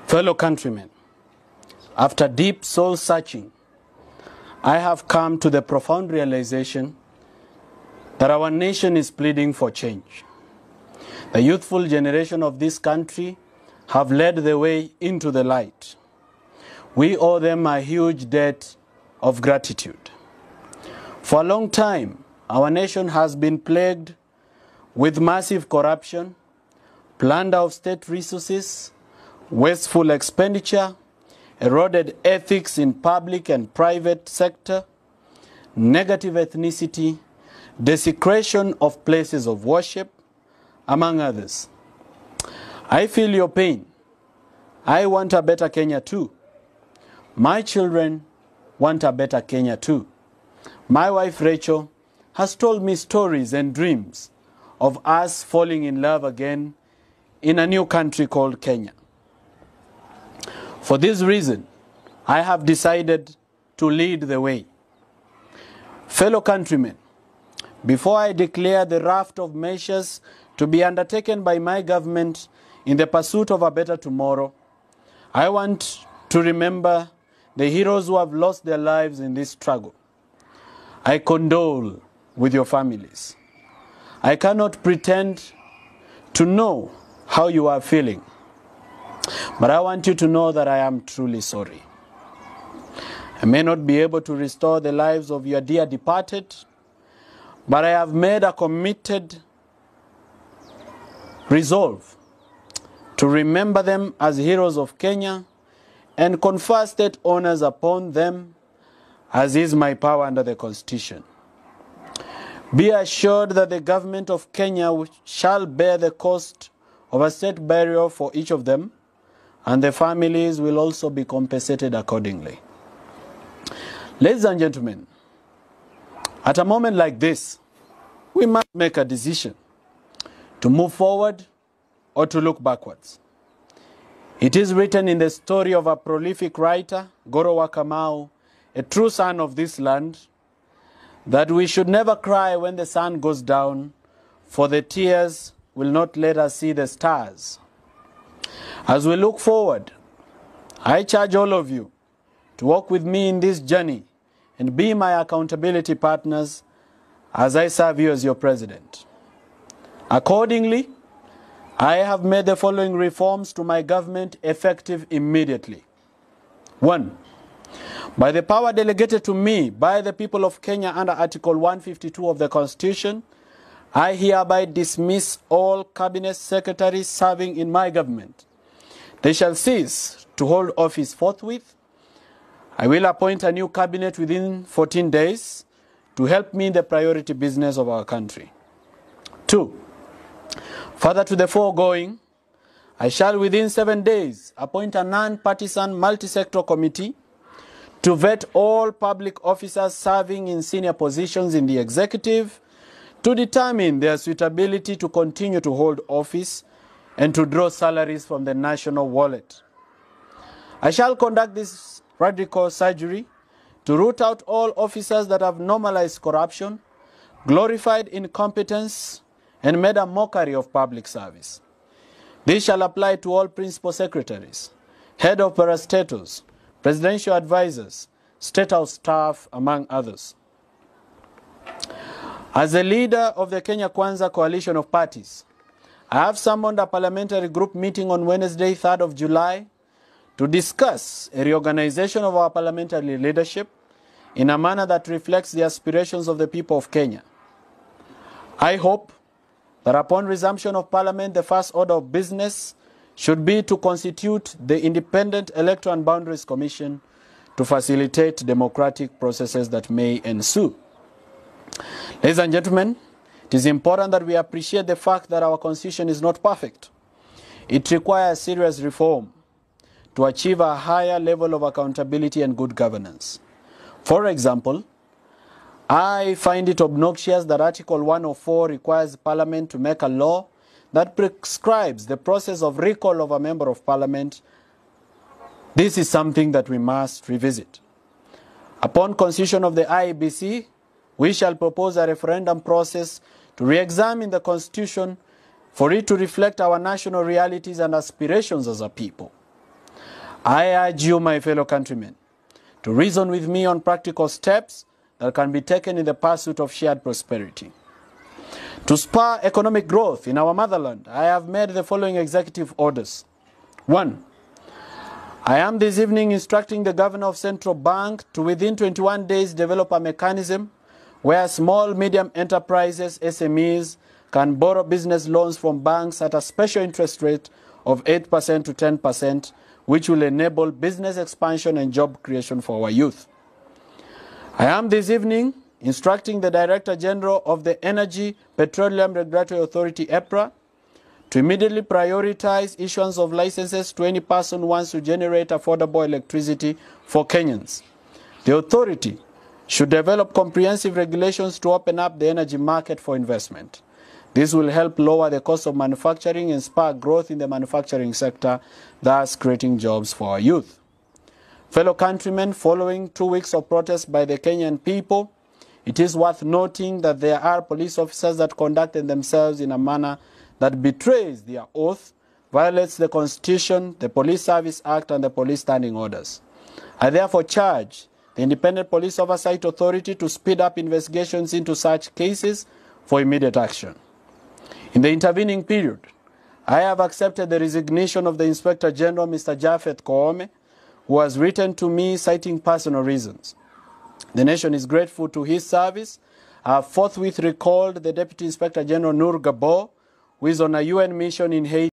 Fellow countrymen, after deep soul searching, I have come to the profound realization that our nation is pleading for change. The youthful generation of this country have led the way into the light. We owe them a huge debt of gratitude. For a long time, our nation has been plagued with massive corruption, plunder of state resources, wasteful expenditure, eroded ethics in public and private sector, negative ethnicity, desecration of places of worship, among others. I feel your pain. I want a better Kenya too. My children want a better Kenya too. My wife Rachel has told me stories and dreams of us falling in love again in a new country called Kenya. For this reason, I have decided to lead the way. Fellow countrymen, before I declare the raft of measures to be undertaken by my government in the pursuit of a better tomorrow, I want to remember the heroes who have lost their lives in this struggle. I condole with your families. I cannot pretend to know how you are feeling, but I want you to know that I am truly sorry. I may not be able to restore the lives of your dear departed, but I have made a committed resolve to remember them as heroes of Kenya and confer state honors upon them as is my power under the Constitution. Be assured that the government of Kenya shall bear the cost of a state burial for each of them, and the families will also be compensated accordingly. Ladies and gentlemen, at a moment like this, we must make a decision to move forward or to look backwards. It is written in the story of a prolific writer, Goro wa Kamau, a true son of this land, that we should never cry when the sun goes down, for the tears will not let us see the stars. As we look forward, I charge all of you to walk with me in this journey and be my accountability partners as I serve you as your president. Accordingly, I have made the following reforms to my government effective immediately. 1. By the power delegated to me by the people of Kenya under Article 152 of the Constitution, I hereby dismiss all cabinet secretaries serving in my government. They shall cease to hold office forthwith. I will appoint a new cabinet within 14 days to help me in the priority business of our country. 2. Further to the foregoing, I shall within 7 days appoint a non-partisan multi-sector committee to vet all public officers serving in senior positions in the executive to determine their suitability to continue to hold office and to draw salaries from the national wallet. I shall conduct this radical surgery to root out all officers that have normalized corruption, glorified incompetence, and made a mockery of public service. This shall apply to all principal secretaries, head of parastatals, presidential advisors, state house staff, among others. As the leader of the Kenya Kwanza coalition of parties, I have summoned a parliamentary group meeting on Wednesday, 3rd of July, to discuss a reorganization of our parliamentary leadership in a manner that reflects the aspirations of the people of Kenya. I hope that upon resumption of Parliament, the first order of business should be to constitute the Independent Electoral and Boundaries Commission to facilitate democratic processes that may ensue. Ladies and gentlemen, it is important that we appreciate the fact that our Constitution is not perfect. It requires serious reform to achieve a higher level of accountability and good governance. For example, I find it obnoxious that Article 104 requires Parliament to make a law that prescribes the process of recall of a member of Parliament. This is something that we must revisit. Upon constitution of the IEBC, we shall propose a referendum process to re-examine the Constitution for it to reflect our national realities and aspirations as a people. I urge you, my fellow countrymen, to reason with me on practical steps that can be taken in the pursuit of shared prosperity. To spur economic growth in our motherland, I have made the following executive orders. 1. I am this evening instructing the Governor of Central Bank to within 21 days develop a mechanism where small, medium enterprises, SMEs, can borrow business loans from banks at a special interest rate of 8% to 10%, which will enable business expansion and job creation for our youth. I am this evening instructing the Director General of the Energy Petroleum Regulatory Authority, EPRA, to immediately prioritize issuance of licenses to any person who wants to generate affordable electricity for Kenyans. The authority should develop comprehensive regulations to open up the energy market for investment. This will help lower the cost of manufacturing and spur growth in the manufacturing sector, thus creating jobs for our youth. Fellow countrymen, following 2 weeks of protests by the Kenyan people, it is worth noting that there are police officers that conducted themselves in a manner that betrays their oath, violates the Constitution, the Police Service Act, and the police standing orders. I therefore charge the Independent Police Oversight Authority to speed up investigations into such cases for immediate action. In the intervening period, I have accepted the resignation of the Inspector General, Mr. Japheth Koome, who has written to me citing personal reasons. The nation is grateful to his service. I have forthwith recalled the Deputy Inspector General Nur Gabo, who is on a UN mission in Haiti.